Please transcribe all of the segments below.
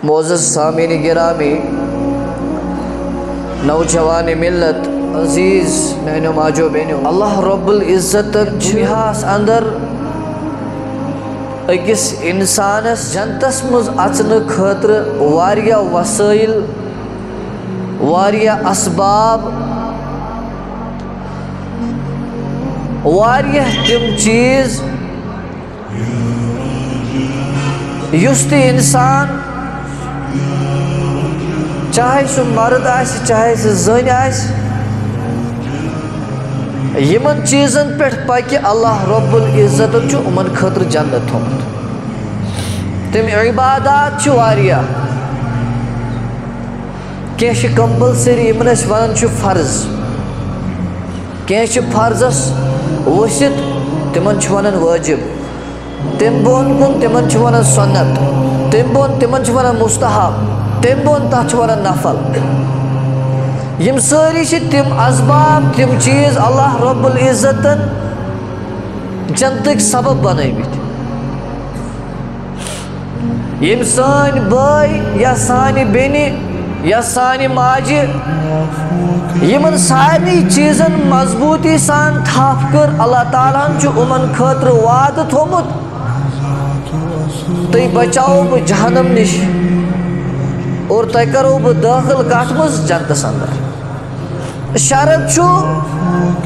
معزز سامعین گرامی، نوجوان ملت، عزیز میانو ماجو بینو، اللہ رب العزت دنیاس اندر اکس انسانس جنتس مز اچن خاطر واریا وسائل، واریا اسباب، واریا تم چیز یس تہ انسان چاہے سہ مرد آس چاہے سہ زن آس یمن چیزن پہ پکہ اللہ رب العزت امن خاطر جنت تھومت. تم عبادات واریاہ کی کمپلسری یمن اس ونان فرض، کی فرضس ورثت تمن ونان واجب، تم بون کن تمن ونان سنت، تم بون تمن ونان مستحب، تم بون تک ونان نفل. یم ساری تم اسباب تم چیز اللہ رب العزتن جنتک سبب بنائمت. یم سان بائی یا سانی بینی یا سانی ماجہ یمن سارنی چیزن مضبوطی سان تھاپ کر اللہ تعالیٰ امن خاطر وعد تھومت تھی بچاؤ بہ جہنم نش اور تہ کرو بہ داخل کت مز جنتس اندر. شرط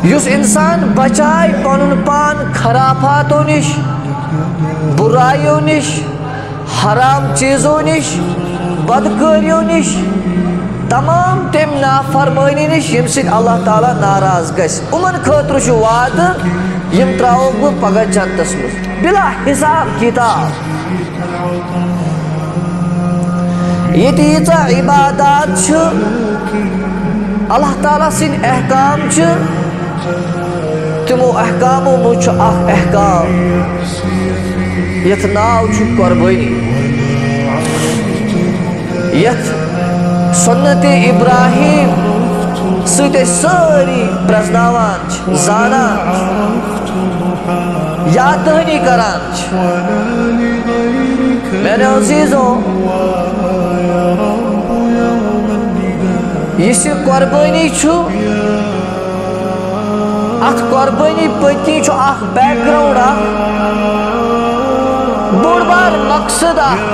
یس انسان بچائے پن پان خرافاتوں نش، برائیوں نش، حرام چیزوں نش، بدکاریوں نش، تمام تم نافرمانی نش یم سۭتۍ اللہ تعالیٰ ناراض گژھِ. یمن خٲطرٕ وعدٕ یم تراوو بہٕ پگہہ جنتس منٛز بلا حساب کتاب. ییٚتہِ ییٖژاہ عبادات چھِ، اللہ تعالیٰ سٕنٛدۍ احکام چھِ، تمو احکامو منٛز چھُ اکھ احکام یتھ ناو چھُ قۄربٲنی، یتھ سنت ابراہیم سۭتۍ أسۍ سٲری پرٛزناوان چھِ، زانان چھِ، یاد دہانی کران چھِ. میانیو عزیزو، یس قۄربٲنی چھُ، اتھ قۄربٲنی پٔتۍ چھُ اکھ بیک گراؤنڈ، اکھ بوٚڑ بار مقصد اکھ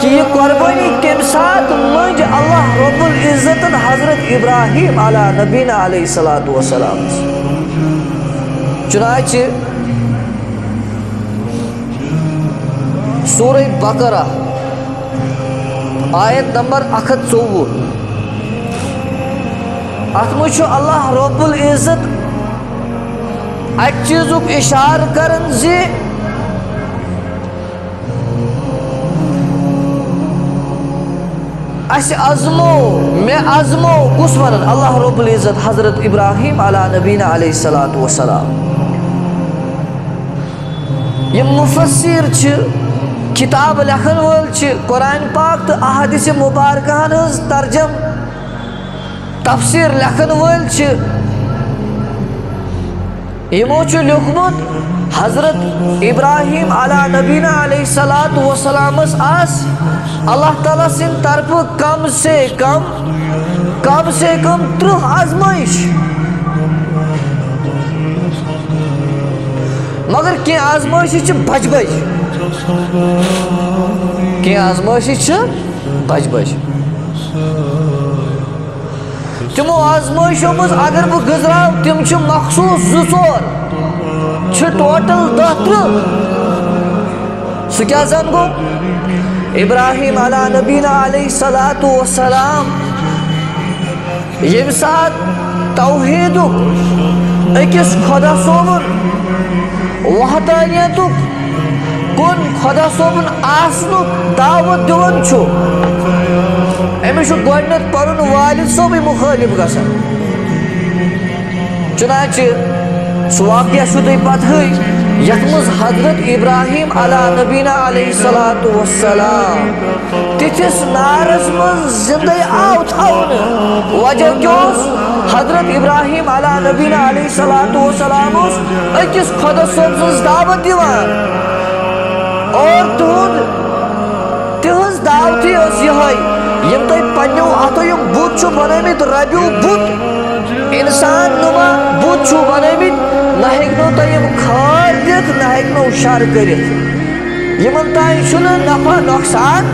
کہ یہ قربانی کم ساتھ منج اللہ رب العزت حضرت ابراہیم علی نبینا علیہ الصلوۃ والسلام. چنانچہ سورہ بقرہ آیت نمبر 124 ات مجھ اللہ رب العزت اک چیزک اشار کرن زی اس ازمو میں ازمو کس ونن اللہ رب العزت حضرت ابراہیم علی نبینا علیہ الصلوۃ والسلام. یہ مفسر کتاب لکھن وول قرآن پاک تو احادیث مبارکہن ہز ترجم تفسیر لکھن وول یمو لیوکھمت حضرت ابراہیم علی نبینا علیہ الصلوۃ والسلام آس اللہ تعالیٰ سن طرف کم سے کم 30 آزمائش، مگر کی آزمائش بج کی آزمائش بج. تمو آزمائشوں مز اگر بہ گزراو تم مخصوص 2 ٹوٹل 10 سہ کیا زن گو ابراہیم علی نبینا علیہ الصلوۃ والسلام یم سات توحیدک اکس خدا صوبن وحدانیتک کن خدا صوبن آسنک دعوت دون چھو امس گۄڈنیتھ پنن والد صوبی مخالف گژھان. چنانچہ سہ واقعہ چھو تُہۍ پتہٕ یتھ مز حضرت ابراہیم علی نبینا علیہ الصلوۃ والسلام تتھس نارس مز زندے آو تھاون. وجہ کیا حضرت ابراہیم علی نبینا علیہ الصلوۃ والسلام اکس خدا صوب سن دعوت دیوان اور تہد تہذ دعوتی یہ یم تھی پنو اتو بت بنمت ربیو بت انسان نما بت بنمت نہ ہوں تم کھاد دت نہ ہوں شر کرت یمن تین نفع نقصان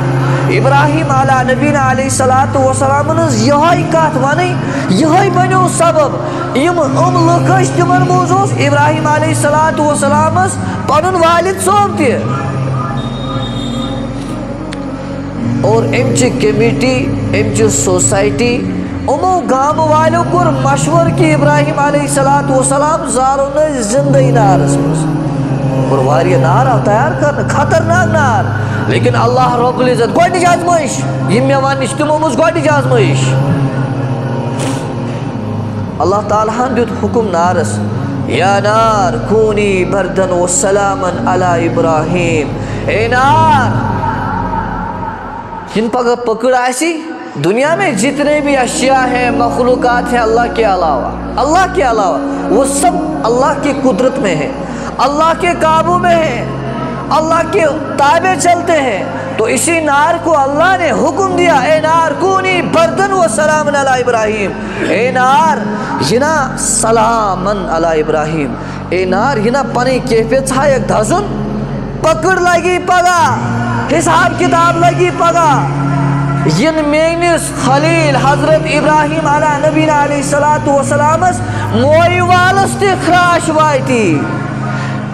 ابراہیم علیہ نبینا علیہ الصلوۃ والسلام یہ کت ون یہ بنو سبب یم لک تمن مز ابراہیم علیہ الصلوۃ والسلام پن والد صوب تہ اور امچہ کمیٹی امچہ سوسائٹی امو گام والو کور مشور کہ ابراہیم علیہ الصلوۃ والسلام زارو زندہ نارس مز اور واریہ نار آو تیار کرنا خطرناک نار لیکن اللہ رب العزت گوڈنچ آزمائش یم مے ون تمو مز گوڈنچ آزمائش اللہ تعالیٰ دیت حکم نارس یا نار کونی بردن و سلاما علی ابراہیم اے نار جن پگہ پکڑ آسی دنیا میں جتنے بھی اشیاء ہیں مخلوقات ہیں اللہ کے علاوہ وہ سب اللہ کی قدرت میں ہے اللہ کے قابو میں ہے اللہ کے تابع چلتے ہیں تو اسی نار کو اللہ نے حکم دیا اے نار کونی بردن و سلامن علی ابراہیم اے نار ینا سلامن علی ابراہیم اے نار ینا پنی کیفیت ایک دھزن پکڑ لگی پگا حساب کتاب لگی پگا ین مینس خلیل حضرت ابراہیم علیہ نبینا علیہ الصلوۃ والسلام موئی والس تہ خراش واتی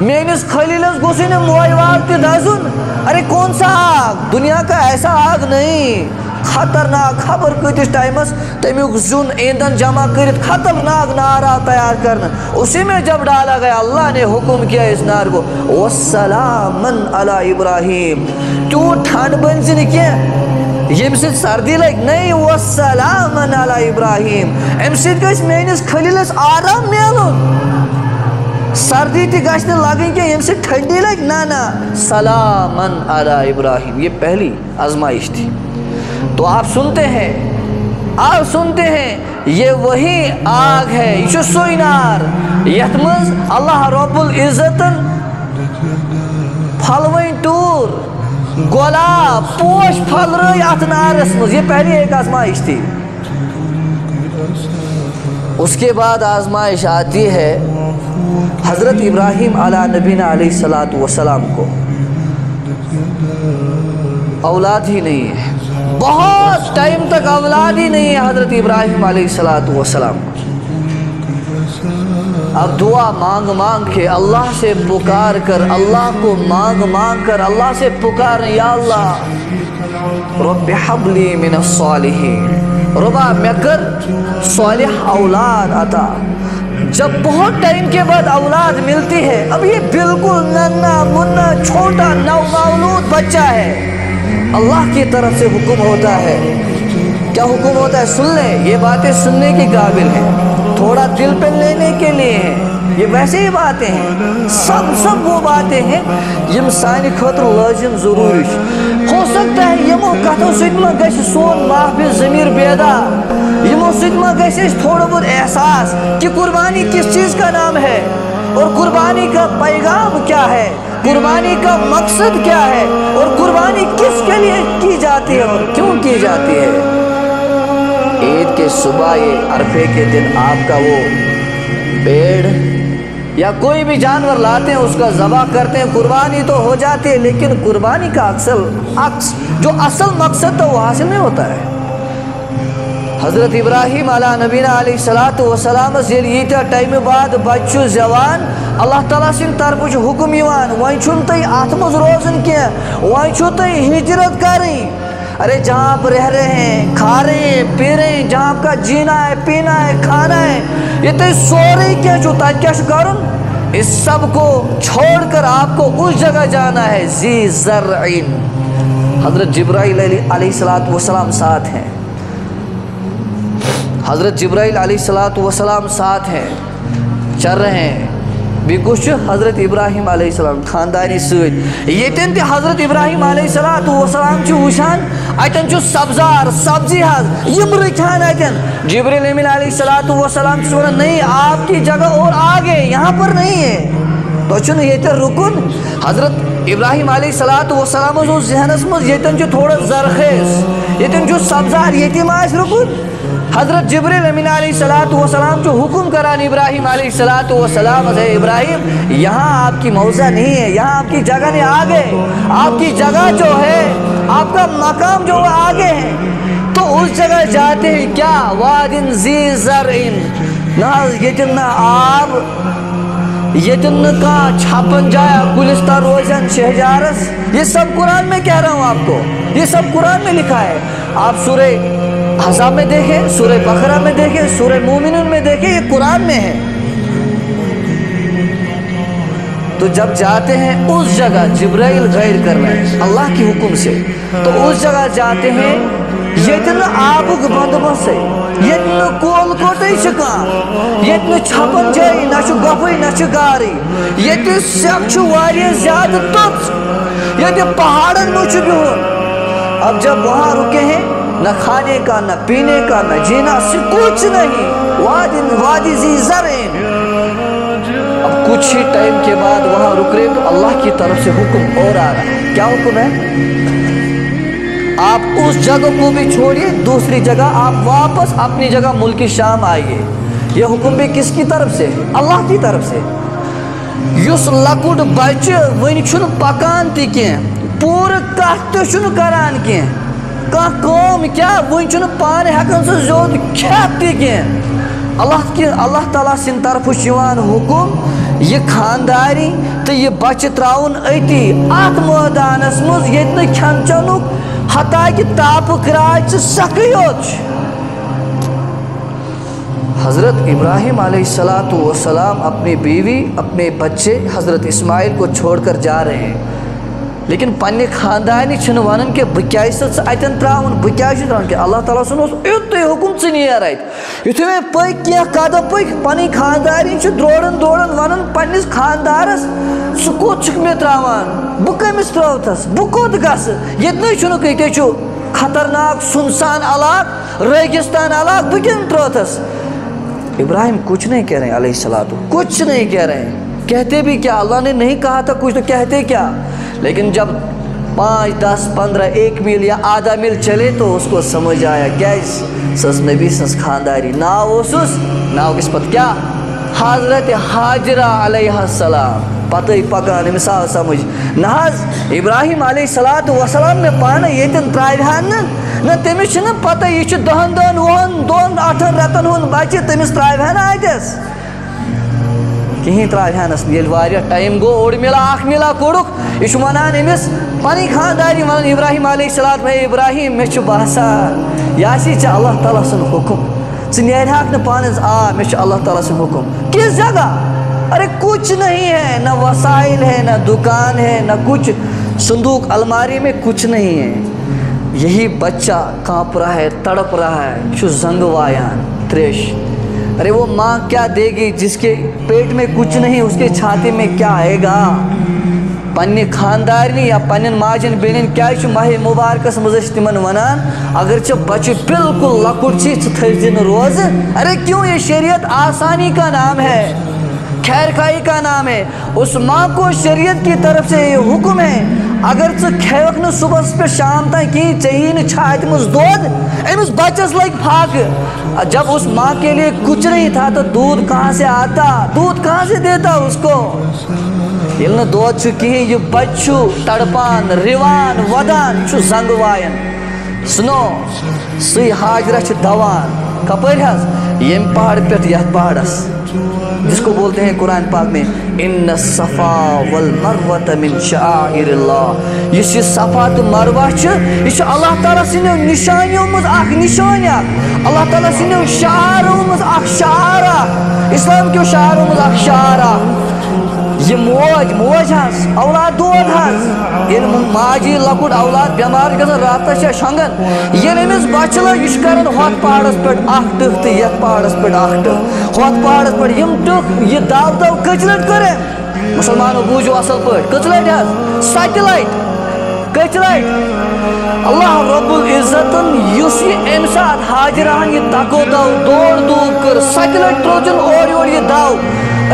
مینس خلیلس گوسن موئی وال تہ دزن ارے کون سا آگ دنیا کا ایسا آگ نہیں خطرناک خبر کتس ٹائمس تمیک زن ایندھن جمع کرت خطرناک نارا تیار کرنا اسی میں جب ڈالا گیا اللہ نے حکم کیا اس نار کو وَسَلَامًا عَلَى ابراہیم تو ٹھنڈ بن سے نکیا یم سے سردی لگ نہیں وَسَلَامًا عَلَى ابراہیم ام سے گھس مینس خلیلس آرام میلو سردی تہ گھس نہ لگن کہ یم سے ٹھنڈی لگ نہ سلامًا عَلَى ابراہیم یہ پہلی آزمائش تھی تو آپ سنتے ہیں یہ وہی آگ ہے یہ سوئی نار یت مز اللہ رب العزت پھلوین ٹور گلاب پوش پھل رہی ات نارس مز یہ پہلی ایک آزمائش تھی اس کے بعد آزمائش آتی ہے حضرت ابراہیم علیہ نبینا علیہ الصلوۃ والسلام کو اولاد ہی نہیں ہے بہت ٹائم تک اولاد ہی نہیں ہے حضرت ابراہیم علیہ الصلوۃ والسلام اب دعا مانگ کے اللہ سے پکار کر اللہ کو مانگ کر اللہ سے پکار یا اللہ رب حب لی من الصالحین ربا میں کر صالح اولاد عطا جب بہت ٹائم کے بعد اولاد ملتی ہے اب یہ بالکل ننا منا چھوٹا نومولود بچہ ہے اللہ کی طرف سے حکم ہوتا ہے کیا حکم ہوتا ہے سن لیں یہ باتیں سننے کی قابل ہیں تھوڑا دل پہ لینے کے لیے ہیں یہ ویسے ہی باتیں ہیں سب وہ باتیں ہیں یم سانی خطر لازم ضروری ہو سکتا ہے یمو کتھو سۭتۍ ما گژھِ سون محفظ ضمیر بیدار یمو سۭتۍ ما گژھِ اَسہِ تھوڑا بہت احساس کہ قربانی کس چیز کا نام ہے اور قربانی کا پیغام کیا ہے قربانی کا مقصد کیا ہے اور قربانی کس کے لیے کی جاتی ہے اور کیوں کی جاتی ہے عید کے صبح عرفے کے دن آپ کا وہ پیڑ یا کوئی بھی جانور لاتے ہیں اس کا ذبح کرتے ہیں قربانی تو ہو جاتی ہے لیکن قربانی کا جو اصل مقصد تو وہ حاصل نہیں ہوتا ہے حضرت ابراہیم علیہ نبینا علیہ الصلوۃ والسلام ییتیا ٹائم بعد بچہ زیوان اللہ تعالیٰ سن طرف حکم یوان وۄنۍ چھُنہٕ تُہۍ اتھ منٛز روزُن کینٛہہ وۄنۍ چھُو تُہۍ ہجرت کرٕنۍ ارے جہاں آپ رہ رہے ہیں کھا رہے ہیں پی رہے ہیں جہاں آپ کا جینا ہے پینا ہے کھانا ہے یہ تو سورے کیا جو تاکہ کیا کرن اس سب کو چھوڑ کر آپ کو اس جگہ جانا ہے ذی زرعین حضرت جبرائیل علیہ السلام ساتھ ہیں حضرت جبرائیل علیہ السلام ساتھ ہیں چل رہے ہیں بیکوش حضرت ابراہیم علیہ السلام خاندانی سۭتۍ ییٚتٮ۪ن تہِ حضرت ابراہیم علیہ السلام چھُ وٕچھان اَتٮ۪ن چھُ سبزار سبزی حظ یِم رٕکھان اَتٮ۪ن جبریل امین علیہ السلام چھُس وَنان نہیں آپ کی جگہ اور آگے یہاں پر نہیں ہے تۄہہِ چھُنہٕ ییٚتٮ۪ن رُکُن حضرت ابراہیم علیہ السلام اس ذہنس مز یتن تھوڑا زرخیز یتن سبزار یتیم آس رکن حضرت جبریل امین علیہ السلام جو حکم کران ابراہیم علیہ السلام ابراہیم یہاں آپ کی موضع نہیں ہے, یہاں آپ کی جگہ نہیں, آگے آپ کی جگہ جو ہے, آپ کا مقام جو آگے ہے. تو اس جگہ جاتے ہیں کیا وادن ذی زرعن نہ یتن نہ آب یتن نہ کا چھپن جایا گلستان روزن شہجارس. یہ سب قرآن میں کہہ رہا ہوں آپ کو, یہ سب قرآن میں لکھا ہے. آپ سورہ احزاب میں دیکھیں, سورہ بقرہ میں دیکھیں, سورہ مومنون میں دیکھیں, یہ قرآن میں ہے. تو جب جاتے ہیں اس جگہ جبرائیل غیر کر رہے ہیں اللہ کی حکم سے, تو اس جگہ جاتے ہیں یتن آبک بندوبست ہے, یتن کول کوٹے شکان, یتن چھپن جائی نہ گفی نہ گاری, یتن سیک واریاہ زیادہ تُت, یتن پہاڑن میں بہن. اب جب وہاں رکے ہیں نہ کھانے کا نہ پینے کا نہ جینا سے کچھ نہیں, وادی ذی زرعن. اب کچھ ہی ٹائم کے بعد وہاں رک رہے تو اللہ کی طرف سے حکم اور آ رہا ہے. کیا حکم ہے؟ آپ اس جگہ کو بھی چھوڑیے, دوسری جگہ آپ واپس اپنی جگہ ملک شام آئیے. یہ حکم بھی کس کی طرف سے؟ اللہ کی طرف سے. یس لکٹ بچہ ون چھن پکان تی کی, پور کت چھن کران کی, کام کیا ون چھن پان ہیکان سہ زیود کھیت تی کی. اللہ تعالیٰ سن طرف حکم یہ خانداری تو یہ بچہ تراؤن اتی ات میدانس مز یتن کھین چنک حتیٰ کہ تاپک راج سکی ہوت. حضرت ابراہیم علیہ السلام اپنی بیوی اپنے بچے حضرت اسماعیل کو چھوڑ کر جا رہے ہیں, لیکن پنہ خاندانی چھن ونن کہ بہ کیا اتن تراؤن, بہ کیا تراؤن کہ اللہ تعالیٰ سن یت حکم ثہ نیر ات. یتھے میں پک کینٛہہ قدم پک پنٕنۍ خاندانی چھ دوران ونان پننس خاندارس سہ کوت چھُکھ مےٚ تراوان, بہ کٔمِس ترٛووتھس, بہ کوٚت گژھٕ, ییٚتہِ چھُنہٕ ییٚتے چھُ خطرناک سنسان علاقہ ریگستان علاقہ, بہ کٔمۍ ترٛووتھس. ابراہیم کچھ نہیں کہہ رہے ہیں علیہ السلام, کچھ نہیں کہہ رہے ہیں. کہتے بھی کیا, اللہ نے نہیں کہا تھا کچھ تو کہتے کیا. لیکن جب 5, 10, 15, 1 میل یا آدھا میل چلے تو اس کو سمجھ آیا کیس سس نبی سنس خانداری ناو اوسس, ناو کس پت کیا, حضرت حاجرہ علیہ السلام. پتہ پکان امس آو سمجھ نہ حظ ابراہیم علیہ السلام میں پانہ یتن تراوہن نہ تمس چھنہ پتہ یہ 10 دن 2 8 رتن ہن بچہ تمس تراوہن اتس کہیں تراوہنس. یل واریاہ ٹائم گو اوڑ ملا اخ ملا کوڑک یہ ونان امس پنی خانداری ونان ابراہیم علیہ السلام, ہے ابراہیم مے باسان یہ سی اللہ تعالیٰ سن حکم, ژٕ نیرہاکھ نہ پانس, مے اللہ تعالیٰ سن حکم. کس جگہ؟ ارے کچھ نہیں ہے, نہ وسائل ہے, نہ دکان ہے, نہ کچھ صندوق الماری میں کچھ نہیں ہے. یہی بچہ کانپ رہا ہے, تڑپ رہا ہے, چھو زنگ وایان تریش. ارے وہ ماں کیا دے گی جس کے پیٹ میں کچھ نہیں, اس کے چھاتی میں کیا آئے گا. پنہ خاندارنی یا پنن ماجن بیٚنٮ۪ن کیا ماہ مبارکس مز تمن ونان اگرچہ بچہ بالکل لکٹ ثہ تھٲوزِ نہٕ روزٕ. ارے کیوں, یہ شریعت آسانی کا نام ہے, خیر خائی کا نام ہے. اس ماں کو شریعت کی طرف سے یہ حکم ہے اگر ژٕ کھیوکھ نہٕ صبحس پہ شام تام کہیں, چیی نہٕ چھاتہِ منٛز دۄد, أمِس بچس لگ پھاکہٕ. جب اس ماں کے لیے کچھ نہیں تھا تو دودھ کہاں سے آتا, دودھ کہاں سے دیتا اس کو. ییٚلہِ نہٕ دۄد چھُ کِہیٖنۍ, یہِ بچہ چھُ تڑپان رِوان ودان, چھُ زنگ وایان. سُنو سُے حاجرہ چھِ دوان کپٲرۍ حظ, ییٚمہِ پہاڑ پٮ۪ٹھ یتھ پہاڑس جس کو بولتے ہیں قرآن پاک میں ان الصفا والمروہ من شعائر اللہ. اس یہ صفا تو مروہ یہ اللہ تعالیٰ سنو نشانیوں مز اخ نشانی, اللہ تعالیٰ سنو شعاروں مز اخ شعار, اسلام کیو شعاروں مز اخ شعار. یہ موج حظ اولاد دود حظ, یل ماجی لکٹ اولاد بیمار گژھان راتس یا شنگن, یل امس بچہ لگ یہ کران ہوت پہاڑس پہ اخ ٹک تو یتھ پہاڑس پہ اخ ٹک, ہوت پہاڑس پہ یم ٹک یہ دو کچ لٹ کرے. مسلمانوں بوجھو اصل پہ کچ لٹ حظ, 7 لٹ کچ لٹ. اللہ رب العزتن اس یہ ام سات حاجرہن یہ تکو دو دوڑ دوب کر 7 لٹ تروچن اور یہ دو.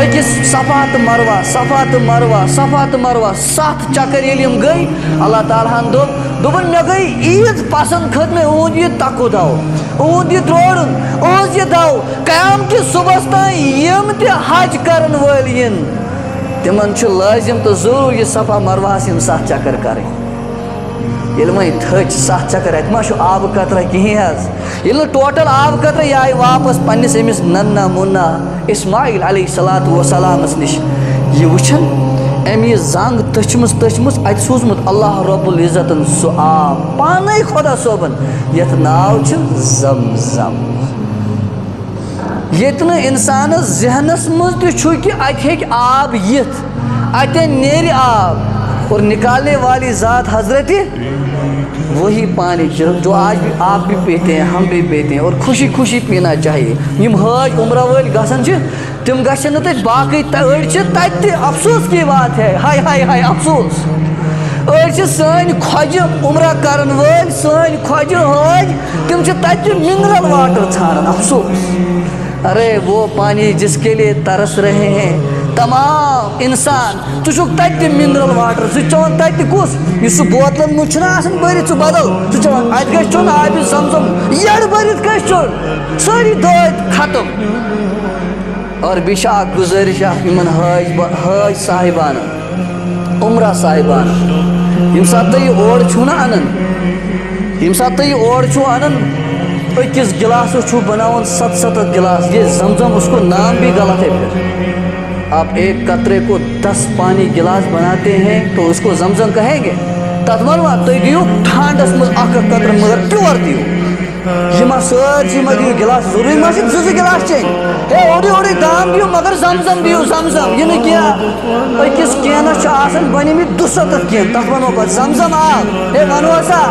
أکِس صفا تہٕ مروہ صفا تہٕ مروہ صفا تہٕ مروہ 7 چکر ییٚلہِ یِم گٔے اللہ تعالیٰ ہن دوٚپُن مےٚ گٔے عیٖد پسنٛد کھٔژ مےٚ اُہُنٛد یہِ تکُو دو اُہُنٛد یہِ دورُن اُہٕنٛز یہِ دو قیامتہِ صُبحس تام یِم تہِ حج کرن وٲلۍ یِن تِمن چھُ لٲزِم تہٕ ضروٗر یہِ صفا مروہس یِم 7 چکر کرٕنۍ ییٚلہِ وۄنۍ تھٔچ 7 چکر اَتہِ ما چھُ آبہٕ قطرہ کِہیٖنۍ حظ ییٚلہِ نہٕ ٹوٹل آبہٕ قطرہ یہِ آیہِ واپس پننِس أمِس ننا مُنا اسماعیل علیہ الصلوٰتُ وسلامس نِش یہِ وٕچھن أمۍ یہِ زنٛگ تٔچھمٕژ اَتہِ سوٗزمُت اللہ رب العزتن سُہ آب پانے خۄدا صٲبن یتھ ناو چھُ زم زم ییٚتہِ نہٕ اِنسانس ذہنس منٛز تہِ چھُ کہِ اَتہِ ہیٚکہِ آب یِتھ اَتٮ۪ن نیرِ آب اور نکالنے والی ذات حضرت وہی پانی جو آج بھی آپ بھی پیتے ہیں ہم بھی پیتے ہیں اور خوشی خوشی پینا چاہیے یم حج عمرہ وٲلۍ گژھان چھِ تِم گژھن نہٕ تَتہِ باقٕے أڑۍ چھِ تَتہِ تہِ افسوس کی بات ہے ہاے ہاے ہاے افسوس أڑۍ چھِ سٲنۍ خۄجہِ عمرہ کرن وٲلۍ سٲنۍ خۄجہِ حٲج تِم چھِ تَتہِ تہِ منرل واٹر ژھانڈان افسوس ارے وہ پانی جس کے لیے ترس رہے ہیں تمام انسان ژٕ چھُکھ تَتہِ تہِ منرل واٹر ژٕ چھُ چٮ۪وان تَتہِ تہِ کُس یُس سُہ بوتلن منٛز چھُنہ آسان بٔرِتھ سُہ بدل ژٕ چھُ چٮ۪وان اَتہِ گژھِ چیوٚن آبِ زم زم یٔڑ بٔرِتھ گژھِ چیوٚن سٲری دٲدۍ ختم اور بیٚیہِ چھِ اکھ گُزٲرِش اکھ یِمن حٲج صاحبانن عمرہ صاحبانن ییٚمہِ ساتہٕ تُہۍ یہِ اورٕ چھُو نہ اَنان ییٚمہِ ساتہٕ تُہۍ یہِ اورٕ چھُو اَنان أکِس گِلاسس چھُو بناوان 7 گِلاس یہ زمزم اس کو نام بھی غلط ہے پھر آپ ایک قطرے کو 10 پانی گلاس بناتے ہیں تو اس کو زمزم کہیں گے تتھ منوا تُہۍ دِیِو ٹھانڈس منٛز اکھ قطرٕ مگر پیور دِیِو یہِ ما سٲرسٕے ما دِیِو گِلاس ضروٗری ما چھِ 2 گِلاس چیٚنۍ ہے اورٕے دام دِیِو مگر زمزم دِیِو زمزم یہِ نہٕ کینٛہہ أکِس کینس چھِ آسان بنیمٕتۍ 200 کین تتھ ونو پتہٕ زمزم آب ہے ونو سا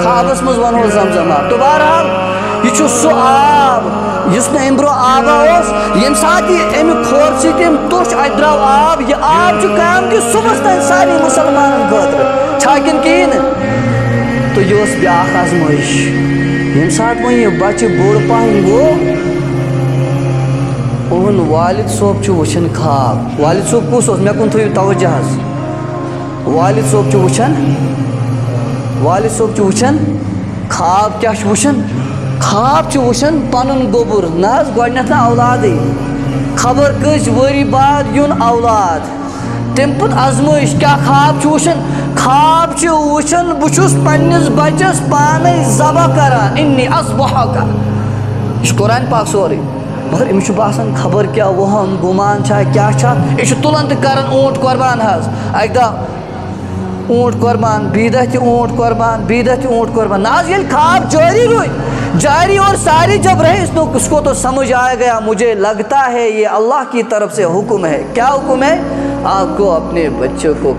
خوابس منٛز ونو زمزم آب تو بہرحال یہِ چھُ سُہ آب یُس نہٕ اَمہِ برونٛہہ آبا اوس ییٚمہِ ساتہٕ یہِ اَمہِ کھۄر سۭتۍ أمۍ توٚچھ اَتہِ درٛاو آب یہِ آب چھُ قیامتہِ صُبحس تام سارنٕے مُسلمانن خٲطرٕ چھا کِنہٕ کِہیٖنۍ نہٕ تہٕ یہِ اوس بیٛاکھ آزمٲیش ییٚمہِ ساتہٕ وۄنۍ یہِ بچہِ بوٚڑ پہن گوٚو اُہُنٛد والد صٲب چھُ وٕچھان خواب والد صٲب کُس اوس مےٚ کُن تھٲیِو توجہ حظ والد صٲب چھُ وٕچھان خواب کیٛاہ چھُ وٕچھان خواب چھُ وٕچھان پنُن گوٚبُر نہ حظ گۄڈٕنٮ۪تھ نہٕ اولادٕے خبر کٔژِ ؤری بعد یُن اولاد تمہِ پتہٕ آزمٲیش کیٛاہ خواب چھُ وٕچھان خواب چھُ وٕچھان بہٕ چھُس پننِس بچس پانے ذبح کران انی اصبحک یہِ چھُ قرآن پاک سورُے مگر أمِس چھُ باسان خبر کیٛاہ وہم گُمان چھا کیٛاہ چھا یہِ چھُ تُلان تہٕ کران اوٗنٹ قۄربان حظ اکہِ دۄہ اوٗنٹ قۄربان بیٚیہِ دۄہ تہِ اوٗنٹ قۄربان بیٚیہِ دۄہ تہِ اوٗنٹ قۄربان نہ حظ ییٚلہِ خواب جٲری روٗدۍ جاری اور ساری جب رہے اس کو تو سمجھ آ گیا مجھے لگتا ہے یہ اللہ کی طرف سے حکم ہے کیا حکم ہے آپ کو اپنے بچوں کو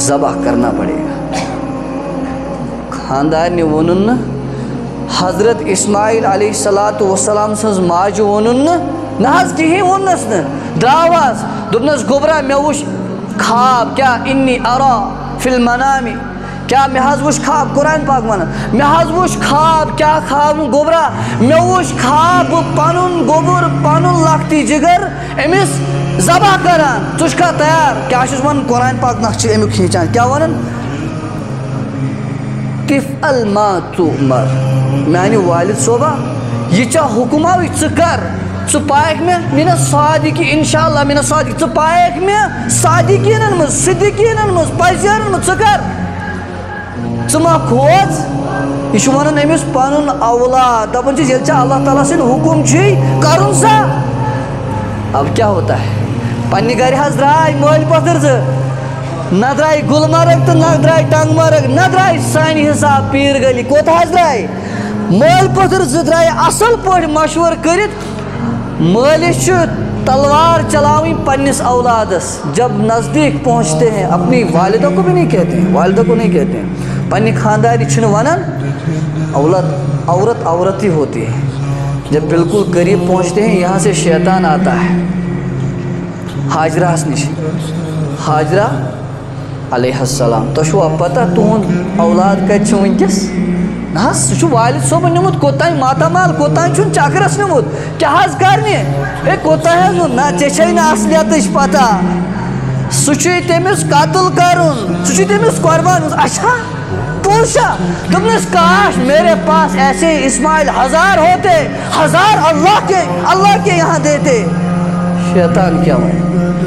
ذبح کرنا پڑے گا خاندار نے ونن حضرت اسماعیل علیہ الصلوۃ والسلام سٕنٛز ماجہِ ووٚنُن نہ حظ کِہیٖنۍ ووٚننَس نہٕ درٛاو حظ دوٚپنَس گوٚبرا مےٚ وٕچھ خواب کیٛاہ انی ارا فی المنامی کیا مےٚ حظ وٕچھ خواب قرآن پاک ونان مےٚ حظ وٕچھ خواب کیٛاہ خواب گوٚبرا مےٚ وٕچھ خواب بہٕ پنُن گوٚبُر پنُن لۄکٹہِ جِگر أمِس ذبح کران ژٕ چھُکھا تیار کیٛاہ چھُس ونان قرآن پاک نقشہٕ چھِ امیُک کھینچان کیٛاہ ونان تِفعل ما تُؤمر میانہِ والد صٲبا یہِ ژےٚ حُکماوٕے ژٕ کر ژٕ پایکھ مےٚ مِنَ صادقی اِنشاء اللہ مِنَ صادقی ژٕ پایکھ مےٚ صادقیٖنن منٛز صدیٖقیٖنن منٛز پزیرن منٛز ژٕ کر ژٕ ما کھوژ یہِ چھُ ونان أمِس پنُن اولاد دپان چھِس ییٚلہِ ژےٚ اللہ تعالیٰ سٕنٛدۍ حُکم چھُے کرُن سا اب کیٛاہ ہوتا ہے پننہِ گرِ حظ درٛاے مٲلۍ پۄتٕر 2 نہ درٛاے گُلمرگ تہٕ نہ درٛاے ٹنٛگ مرگ نہ درٛاے سانہِ حساب پیٖر گلی کوٚت حظ درٛاے مٲلۍ پۄتٕر 2 درٛاے اصل پٲٹھۍ مشورٕ کٔرِتھ مٲلِس چھُ تلوار چلاوٕنۍ پننِس اولادس جب نزدیک پہنچتے ہیں اپنی والدہ کو بھی نہیں کہتے ہیں والدہ کو نہیں کہتے ہیں پننہِ خانداری چھِنہٕ ونان عورت عورت ہی ہوتی ہے جب بالکل قریب پہنچتے ہیں یہاں سے شیطان آتا ہے حاجرہس نش حاجرہ علیہ السلام تۄہہِ چھُوا پتہ تُہُنٛد اولاد کتہِ چھُ وٕنکیٚس نا سہ والد صوبن نمت کوتان ماتامال کوتان چھ چکرس نمت کیا کرنے اے کوتان نا ے نا اصلیتش پتہ سہ تمس قتل کرن سہ تمس قربان اچھا پوچھا تمس کاش میرے پاس ایسے اسماعیل 1000 ہوتے 1000 اللہ کے یہاں دیتے شیطان کیا وے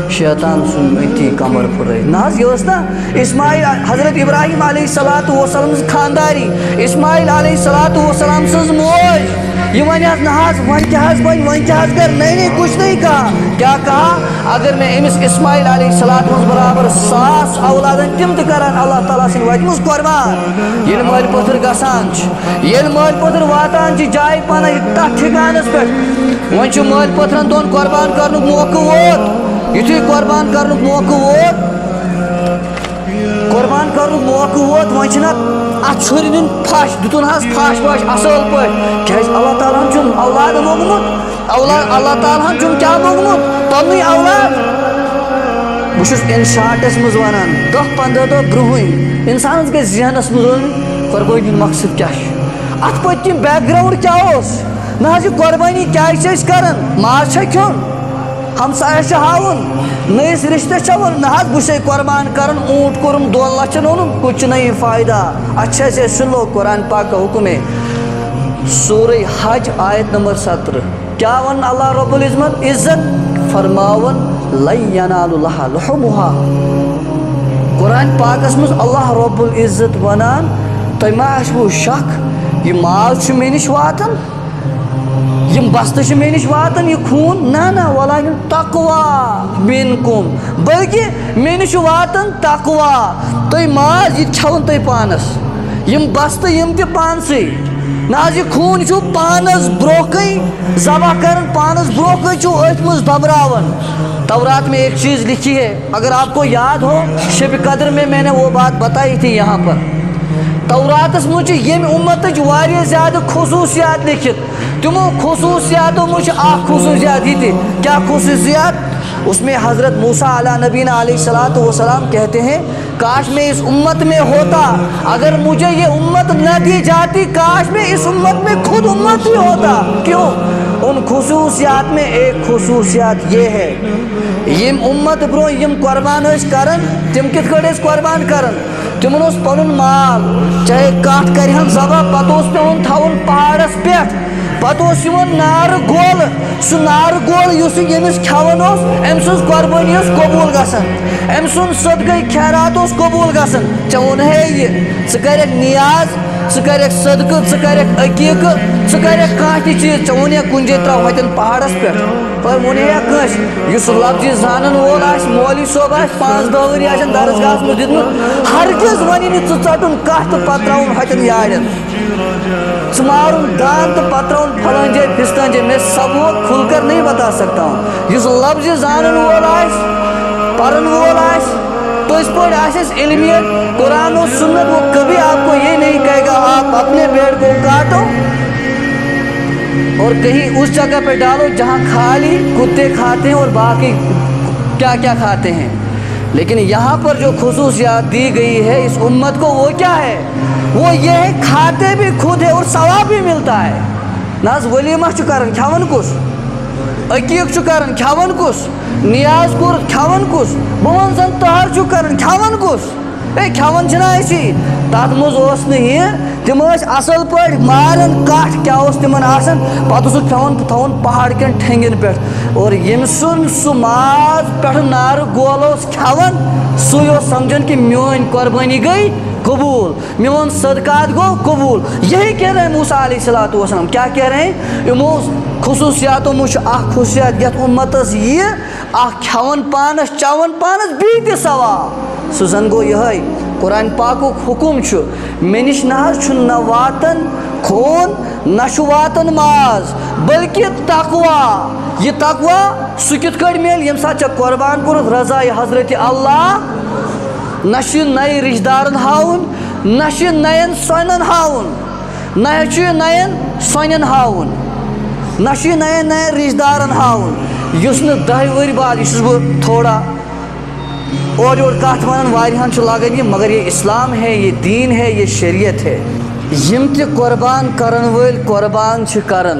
شیطان سن اتی کمر پھرے ناز یہ نا اسماعیل حضرت ابراہیم علیہ السلام خانداری اسماعیل علیہ السلام سز موج یہ ون ناز ون کیا ون کیا کر نہیں کچھ نہیں کہا کیا کہا اگر میں امس اسماعیل علیہ السلام برابر 100 اولادن تم تہ کران اللہ تعالیٰ سن وت مز قربان یل مال پتر گسان یل مال پتر واتان جائے پنہ تک ٹھکانس پہ ون مال پترن دون قربان کرن موقع ووت یتھے قربان کرن موقع ووت قربان کرن موقع ووت ون چھنا ات چھری دن پھش دتن حظ پھش وش اصل پہ کیاز اللہ تعالیٰ ہن اولاد موگمت اولاد اللہ تعالیٰ ہن کیا موگمت پنی اولاد بہٕ ان شارٹس مز ونان 10-15 دہ برونٛہٕے انسانس گژھِ ذہنس مز قربانی مقصد کیا ات پتم بیک گراؤنڈ کیا نہ حظ یہ قربانی کیا کران ماز چھا کھیون ہمسایس ہاؤن نئیس رشتہ چون نہ حظ بہ قربان کران اونٹ کورم 2 لچھن اونم کچھ نہیں فائدہ اچھا سے سنو قرآن پاک کا حکم ہے سورہ حج آیت نمبر 17 کیا ون اللہ رب العزت فرماون لن ینال اللہ لحمها قرآن پاکس مز اللہ رب العزت ونان تہ ما آسو شک یہ ماز مے نش واتن یم بستہ مے نش واتن یہ خون نہ ولیکن تقوا منکم بلکہ مے نش واتن تقوا تہ ماز یہ چھون تہ پانس یم بستہ یم تہ پانسی نا یہ خون چھو پانس بروکئی ذبح کرن پانس بروکئی چھو ات مز دبراون تورات میں ایک چیز لکھی ہے اگر آپ کو یاد ہو شب قدر میں نے وہ بات بتائی تھی یہاں پر توراتس مجھ یم امت واریاہ زیادہ خصوصیات لکھت تمو خصوصیاتوں مجھ خصوصیات ہی تھی کیا خصوصیات اس میں حضرت موسیٰ علیہ نبینا علیہ السلام کہتے ہیں کاش میں اس امت میں ہوتا اگر مجھے یہ امت نہ دی جاتی کاش میں اس امت میں خود امت ہی ہوتا کیوں ان خصوصیات میں ایک خصوصیات یہ ہے یم امت برو یم قربان کرن تم کت کٹ قربان کرن تمن اس پن مال چاہے کٹ کرہن ذبح پتہ پیون تھون پہاڑس پہ پتہ نار گول سہ نار گول اس یمس کھان ام سن قربانی قبول گھان ام سن صدقہ خیرات قبول گھان ژے وون ہے یہ ژٕ کریک نیاز ژٕ کریک صدقہ ژٕ کریک عقیقہ ژٕ کریک کانٛہہ تہِ چیز ژے وون ہے کُنہِ جایہِ ترٛاو ہتٮ۪ن پہاڑس پٮ۪ٹھ تۄہہِ ووٚن ہے کٲنٛسہِ یُس لفظی زانن وول آسہِ مولوی صٲب آسہِ 5-10 ؤری آسن درسگاہس منٛز دیُتمُت ہرگز ونی نہٕ ژٕ ژٹُن کتھ تہٕ پتہٕ ترٛاوُن ہتٮ۪ن یارٮ۪ن ژٕ مارُن دان تہٕ پتہٕ ترٛاوُن پھلٲنۍ جایہِ پھستٲنۍ جایہِ میں سب وہ کھل کر نہیں بتا سکتا ہوں یُس لفظی زانن وول آسہِ پرن وول آسہِ پٔزۍ پٲٹھۍ آسٮ۪س علمیت قرآن و سنت وہ کبھی آپ کو یہ نہیں کہے گا آپ اپنے پیڑ کو کاٹو اور کہیں اس جگہ پہ ڈالو جہاں خالی کتے کھاتے ہیں اور باقی کیا کیا کھاتے ہیں لیکن یہاں پر جو خصوصیات دی گئی ہے اس امت کو وہ کیا ہے وہ یہ ہے کھاتے بھی خود ہے اور ثواب بھی ملتا ہے ناز ولیمہ کرن کھاون کس عقیق کرن کھاون کس نیاز کور کھاون کس بہن زن تہر کرن کھاون کس اے کھاون چھنا اسی تات مز اوس نہ یہ تم اصل پہ مارن کٹ کیا تمن آسان پتہ سہ تھون پہاڑ کن ٹھنگن پہ اور یم سن سہ ماز پہ نار گول کھان سو سمجھن کہ میون قربانی گئی قبول میون صدقات گو قبول یہی کہہ رہے ہیں موسیٰ علیہ السلام کیا کہہ رہے ہیں امو خصوصیاتوں مجھ خصوصیات یت امتس یہ کھان پانس چون پانس بیت ثواب سہ زن گو یہ قرآن پاک حکم مے نش نہ واتن خون نہ واتن ماز بلکہ تقوا یہ تقوا سہ کت کٹ مل یم سات قربان کورت رضا حضرت اللہ نہ نئے رشتہ دارن ہاؤن نہ نین سونن ہاؤن نہ نین سونن ہاؤن نہ نین رشتہ دارن ہاؤن اس 10 ؤری بعد یہ بہ تھوڑا اور کت ونان واریاہن لگان یہ مگر یہ اسلام ہے یہ دین ہے یہ شریعت ہے یم تہ قربان کرن ول قربان چھ کرن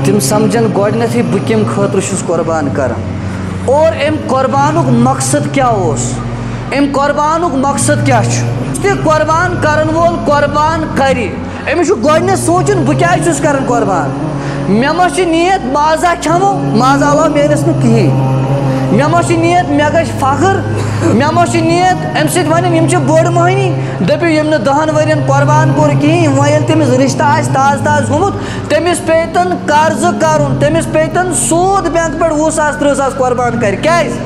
تم سمجھن گۄڈنیتھٕے بہٕ کمہِ خٲطرٕ چھُس قربان کران اور امہِ قربانُک مقصد کیاہ اوس امہِ قربانُک مقصد کیاہ چھُ تہِ قربان کرن وول قربان کرِ أمِس چھُ گۄڈنیتھ سونٛچُن بہٕ کیازِ چھُس کران قربان مےٚ ما چھِ نیت مازا کھٮ۪مو مازا علاوٕ میلٮ۪س نہٕ کِہیٖنۍ مےٚ ما چھِ نیت مےٚ گژھِ فخر مےٚ ما چھِ نیت اَمہِ سۭتۍ وَنن یِم چھِ بٔڑ مٔہنی دٔپِو ییٚمۍ نہٕ 10 ؤرین قربان کوٚر کِہیٖنۍ وۄنۍ ییٚلہِ تٔمِس رِشتہٕ آسہِ تازٕ تازٕ گوٚمُت تٔمِس پیٚیہِ قرضہٕ کَرُن تٔمِس پیٚیہِ سوٗد بینٛک پٮ۪ٹھ 20 ساس 30 ساس قربان کَرِ کیازِ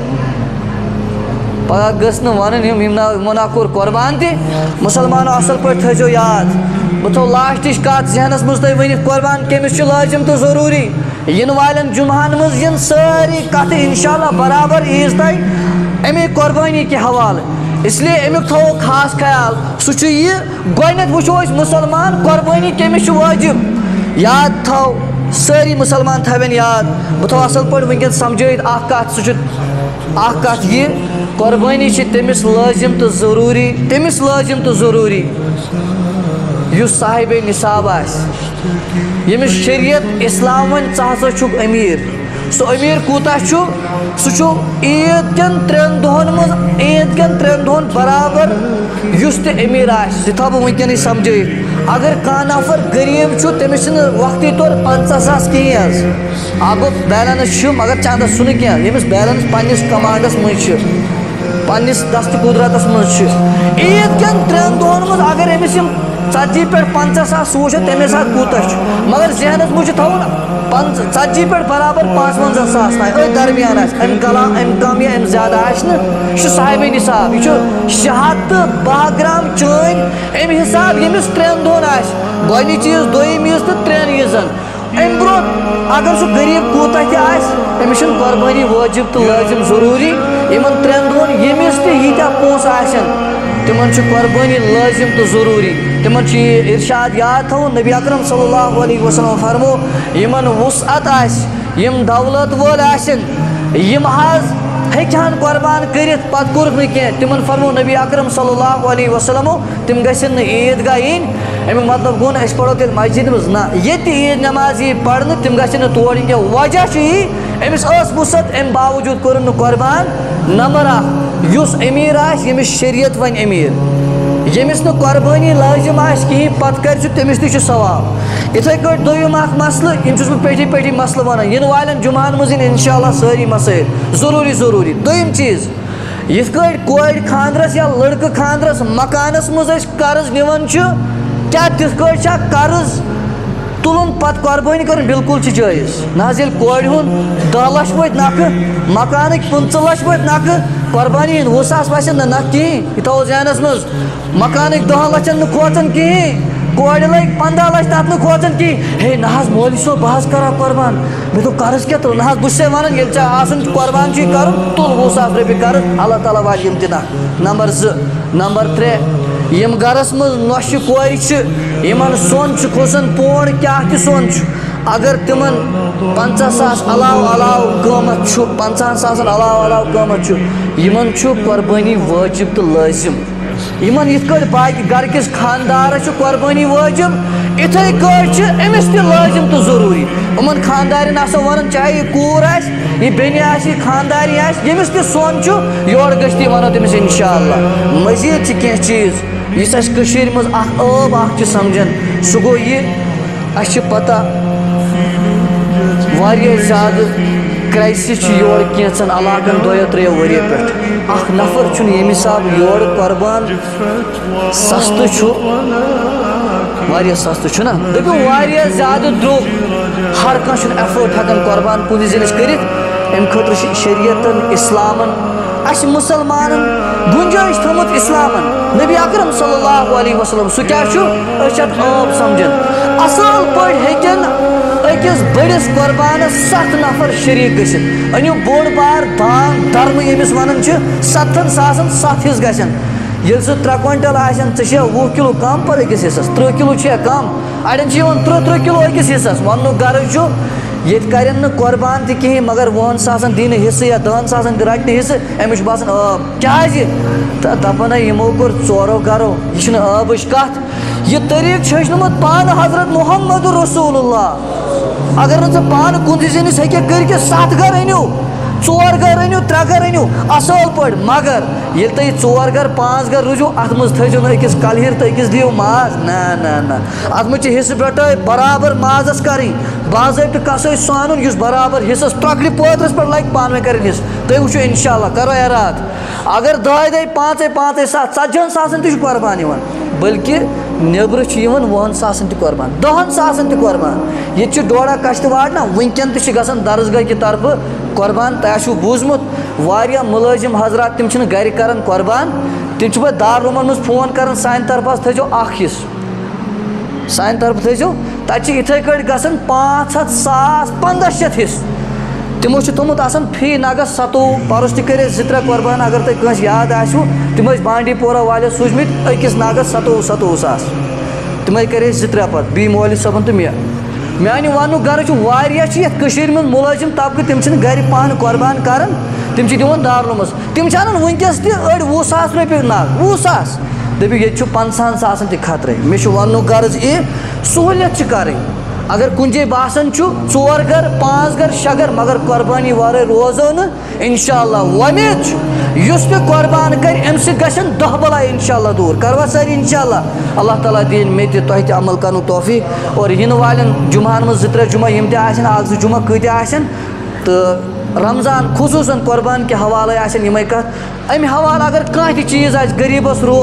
پگہہ گٔژھ نہٕ وَنٕنۍ یِمو نا کوٚر قربان تہِ مُسلمانو اَصٕل پٲٹھۍ تھٲیزیو یاد بہٕ تھاو لاسٹٕچ کَتھ ذہنَس منٛز تۄہہِ ؤنِتھ قربان کٔمِس چھُ لٲزِم تہٕ ضروٗری یِنہٕ والٮ۪ن جُمعہن منٛز یِن سٲری کَتھٕ اِنشاء اللہ برابر عیٖز تانۍ اَمے قۄربٲنی کہِ حوالہٕ اِسلیے اَمیُک تھاوو خاص خیال سُہ چھُ یہِ گۄڈنٮ۪تھ وٕچھو أسۍ مُسلمان قۄربٲنی کٔمِس چھُ وٲجِب یاد تھاو سٲری مُسلمان تھاوَن یاد بہٕ تھاو اَصٕل پٲٹھۍ وٕنکٮ۪ن سَمجھٲیِتھ اَکھ کَتھ سُہ چھُ اَکھ کَتھ یہِ قۄربٲنی چھِ تٔمِس لٲزِم تہٕ ضروٗری یُس صاحبِ نِصاب آسہِ ییٚمِس شریعت اِسلام وَنہِ ژٕ ہسا چھُکھ أمیٖر سُہ أمیٖر کوٗتاہ چھُ سُہ چھُ عیٖد کٮ۪ن 3 دۄہن منٛز برابر یُس تہِ أمیٖر آسہِ سُہ تھاو بہٕ وٕنکٮ۪نٕے سَمجھٲیِتھ اگر کانٛہہ نفر غریٖب چھُ تٔمِس چھِنہٕ وقتی طور 50 ساس کِہیٖنۍ حظ اکھ گوٚو بیلَنٕس چھُ مگر چندس چھُنہٕ کینٛہہ ییٚمِس بیلَنٕس پنٛنِس کمانڈس منٛز چھِ پنٛنِس دستہٕ قُدرتس منٛز چھِ عیٖد کٮ۪ن 3 دۄہن منٛز اگر أمِس یِم 40 پٮ۪ٹھ 50 ساس سُہ وٕچھو تَمے ساتہٕ کوٗتاہ چھُ مگر ذہنس منٛز چھُ تھاوُن 40 پٮ۪ٹھ برابر 55 ساس تانۍ أتھۍ درمیان آسہِ اَمہِ کم یا اَمہِ زیادٕ آسہِ نہٕ یہِ چھُ صاحبِ نِصاب یہِ چھُ 612 گرام چٲنۍ اَمہِ حساب ییٚمِس 3 دۄہن آسہِ گۄڈنِچ عیٖز دوٚیِم عیٖز تہٕ 3 عیٖزن اَمہِ برونٛٹھ اگر سُہ غریٖب کوٗتاہ تہِ آسہِ أمِس چھُنہٕ قۄربٲنی وٲجِب تہٕ لٲزِم ضروٗری یِمن 3 دۄہن ییٚمِس تہِ ییٖتیاہ پونٛسہٕ آسن تِمن چھُ قۄربٲنی لٲزِم تہٕ ضروٗری تِمن چھُ یہِ اِرشاد یاد تھاوُن نبی اکرم صلی اللہ علیہ وسلم فرمو یِمن وُسعت آسہِ یِم دولت وٲلۍ آسن یِم حظ ہیٚکہِ ہن قۄربان کٔرِتھ پتہٕ کوٚرُکھ نہٕ کینٛہہ تِمن فرمو نبی اکرم صلی اللہ علیہ وسلمو تِم گژھن نہٕ عیٖدگاہ یِنۍ امیُک مطلب گوٚو نہٕ أسۍ پرو تیٚلہِ مسجِدِ منٛز نہ ییٚتہِ عیٖد نٮ۪ماز یی پرنہٕ تِم گژھن نہٕ تور یِنۍ کینٛہہ وجہ چھُ یی أمِس ٲس وُسعت اَمہِ باوجوٗد کوٚرُن نہٕ قۄربان نمبر 1 یُس أمیٖر آسہِ ییٚمِس شریعت وَنہِ أمیٖر ییٚمِس نہٕ قۄربٲنی لٲزِم آسہِ کِہیٖنۍ پتہٕ کَرِ سُہ تٔمِس تہِ چھُ ثواب یِتھَے کٲٹھۍ دوٚیِم اکھ مسلہٕ یِم چھُس بہٕ پیٚٹھی مسلہٕ وَنان یِنہٕ والٮ۪ن جُمعہن منٛز یِن اِنشاء اللہ سٲری مسٲیِل ضروٗری دوٚیِم چیٖز یِتھ کٲٹھۍ کورِ خانٛدرس یا لٔڑکہٕ خانٛدرس مکانس منٛز أسۍ قرض نِوان چھِ کیٛاہ تِتھ کٲٹھۍ چھا قرض تُلُن پتہٕ قۄربٲنی کَرُن بِلکُل چھِ جٲیِز نہ حظ ییٚلہِ کورِ ہُنٛد 10 لَچھ وٲتۍ نَکھٕ مکانٕکۍ 15 لَچھ وٲتۍ نَکھٕ قۄربانی ہِنٛدۍ 20 ساس وَسن نہٕ نَکھٕ کِہیٖنۍ یہِ تھاوو ذہنس منٛز مکانٕکۍ 10 لَچھن نہٕ کھوژان کِہیٖنۍ کورِ لٔگۍ 15 لَچھ تَتھ نہٕ کھوژان کِہیٖنۍ ہے نہ حظ مولوی صٲب بہٕ حظ کرٕ ہا قۄربان مےٚ دوٚپ قرض کیٛاہ تُل نہ حظ بہٕ چھُسے وَنان ییٚلہِ ژےٚ آسُن چھُ قۄربان چھُے کَرُن تُل 20 ساس رۄپیہِ قرض اللہ تعالیٰ والہِ یِم تہِ نَکھٕ نمبر 2 نمبر 3 یِم گرس منٛز نۄشہِ کورِ چھِ یِمن سۄن چھُ کھوٚژان پونٛڈ کیٛاہ تہِ سۄن چھُ اگر تِمن 50 ساس علاوٕ قۭمتھ چھُ 50 ساسن علاوٕ قۭمتھ چھُ یِمن چھُ قۄربٲنی وٲجِب تہٕ لٲزِم یِمن یِتھ کٲٹھۍ باقٕے گرٕکِس خانٛدارس چھُ قۄربٲنی وٲجِب یِتھَے کٲٹھۍ چھِ أمِس تہِ لٲزِم تہٕ ضروٗری یِمن خانٛدارٮ۪ن آسو وَنان چاہے یہِ کوٗر آسہِ یہِ بیٚنہِ آسہِ یہِ خانٛدارنۍ آسہِ ییٚمِس تہِ سۄن چھُ یورٕ گٔژھۍ تہِ وَنو تٔمِس اِنشاء اللہ مٔزیٖد چھِ کینٛہہ چیٖز یُس اَسہِ کٔشیٖرِ منٛز اکھ عٲب اکھ چھِ سمجھان سُہ گوٚو یہِ اَسہِ چھِ پتہ واریاہ زیادٕ کرٛایسِس چھِ یورٕ کینٛژن علاقن 2-3 ؤرِیو پٮ۪ٹھ اکھ نفر چھُنہٕ ییٚمہِ حسابہٕ یورٕ قۄربان سستہٕ چھُ واریاہ سستہٕ چھُنہ دٔپِو واریاہ زیادٕ درٛوگ ہر کانٛہہ چھُنہٕ ایفٲٹ ہٮ۪کان قۄربان کُنہِ زِنِس کٔرِتھ اَمہِ خٲطرٕ چھِ شریعتن اِسلامن اَسہِ مُسلمانن گُنجٲیِش تھٲومٕژ اِسلامن نبی اکرم صلی اللہ علیہ وسلم سُہ کیٛاہ چھُ أسۍ چھِ اتھ عٲب سمجھان اصٕل پٲٹھۍ ہیٚکن أکِس بٔڑِس قۄربانس 7 نفر شریٖک گٔژھِتھ أنِو بوٚڑ بار درمہٕ ییٚمِس وَنان چھِ 7 ساسن 7 حِصہٕ گژھن ییٚلہِ سُہ 3 کوینٹل آسن ژٕ چھےٚ 20 کِلوٗ کم پتہٕ أکِس حِصس 30 کِلوٗ چھےٚ کم اڑٮ۪ن چھِ یِوان 30 کِلوٗ أکِس حِصس وَننُک غرض چھُ ییٚتہِ کرن نہٕ قۄربان تہِ کِہیٖنۍ مگر 20 ساسن دِی نہٕ حِصہٕ یا 10 ساسن تہِ رَٹہِ نہٕ حِصہٕ أمِس چھُ باسان عٲب کیٛازِ تہٕ دپان ہے یِمو کوٚر 4 گرو یہِ چھِنہٕ عٲبٕچ کتھ یہ طریق چھچنمت پان حضرت محمد رسول اللہ. اگر نا پان کن زنس ہیکہ کر کے 7 گھر انو 4 گھر انو 3 گھر انو اصل پڑ, مگر یل تھی 4 گھر 5 گھر روزو ات مز تھو نا اکس کلہر تو اکس دیو ماز, نا ات مز حصہ بٹے برابر مازس کریں, باضابطہ کسے سانن اس برابر حصص ترکڑ پوترس پہ لگ پانوے کریں حصہ. تھی وچو انشاءاللہ کرو اراد اگر 10 5 7 40 ساسن تہ قربان یوان, بلکہ نیبر 20 ساسن تہ قربان 10 ساسن تہ قربان. یہ ڈوڑا کشتواڑ نا ونکن تہ گژھان درسگاہ کی طرف قربان. تہ آسو بوزمت واریاہ ملازم حضرات تم چھن گھر کران قربان, تم چھ پتہ دارالعلومن مز فون کران سانہ طرف تھو 1 حصہ, سانہ طرف تھو تتہ اتھے کٹ گژھان 500 ساس 1500 حصہ. تمو تھومت آسان فی نگس 27 پرس تہ کرے 2-3 قربان. اگر تہ کس یاد آسو تم بانڈی پورہ والے سوزمت اکس ناگس 27 ساس, تم کرے 2-3 پتہ بی مولوی صبن تو میانہ ون غرض واریاہ یتھ من ملازم طبقہ تم چھن گھر پان قربان کران, تم دِوان دارالعلومس, تم چھان ونکس تہ 20 ساس رۄپیہِ ناگ 20 ساس دپو یہ 50 ساسن تہ خطرے. مے ون غرض یہ سہولیت کریں. اگر کن جائے باسان 4 گھر 5 گھر 6 گھر مگر قربانی وارے روزو نا انشاءاللہ ومید اس تہ قربان کر ام سے گھن 10 بلائی انشاءاللہ دور کروا ساری انشاءاللہ. اللہ تعالیٰ دین مے تہ تہ تہ عمل کرن توفیق. اور ین والن جمعہن مز 2-3 جمعہ یم تہ آسن 1-2 جمعہ کتہ آسن تو رمضان خصوصاً قربان کے حوالے آسن یمے کت امہ حوالہ اگر کانٛہہ تہ چیز آسہِ غریبس رو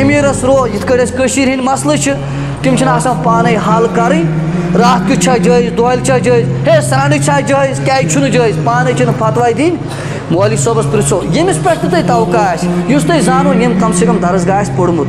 امیرس رو یتھ کٲٹھۍ أسۍ کٔشیٖرِ ہٕنٛدۍ مسلہٕ چھِ تم چھِنہٕ آسان پانے حل کرٕنۍ. رات کیُتھ چھا جٲیز دۄہلہِ چھا جٲیز ہے سرٛانٕچ چھا جٲیز کیازِ چھُنہٕ جٲیز پانے چھِنہٕ فتویٰ دِنۍ. مولوی صٲبس پرژھو ییٚمِس پٮ۪ٹھ تہِ تۄہہِ توقع آسہِ یُس تۄہہِ زانُن ییٚمۍ کم سے کم درسگاہ آسہِ پوٚرمُت.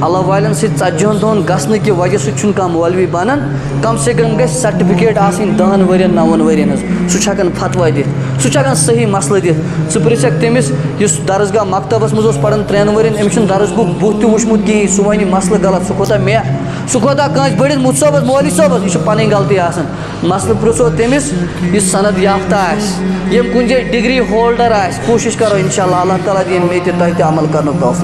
اللہ والٮ۪ن سۭتۍ 40 دۄہن گژھنہٕ کہِ وجہ سۭتۍ چھُنہٕ کانٛہہ مولوی بنان. کم سے کم گژھِ سرٹِفکیٹ آسٕنۍ 10 ؤرین 9 ؤرین ہٕنٛز. سُہ چھُ ہٮ۪کان فتویٰ دِتھ, سُہ چھُ ہٮ۪کان صحیح مسلہٕ دِتھ. ژٕ پرژھکھ تٔمِس یُس درسگاہ مکتبس منٛز اوس پران 3 ؤرین أمِس چھُنہٕ درسگاہُک بُتھ تہِ وٕچھمُت کِہیٖنۍ, سُہ وَنہِ مسلہٕ غلط, سُہ کوتاہ مےٚ سُہ کوتاہ کٲنٛسہِ بٔڑِس مُفتہِ صٲبس مولوی صٲبس, یہِ چھِ پنٕنۍ غلطی آسان. مسلہٕ پرژھو تٔمِس یُس سند یافتہ آسہِ, ییٚمۍ کُنہِ جایہِ ڈگری ہولڈر آسہِ. کوٗشِش کرو انشاءاللہ اللہ تعالیٰ دِیِن مےٚ تہِ تۄہہِ تہِ عمل کرنُک توفیٖق.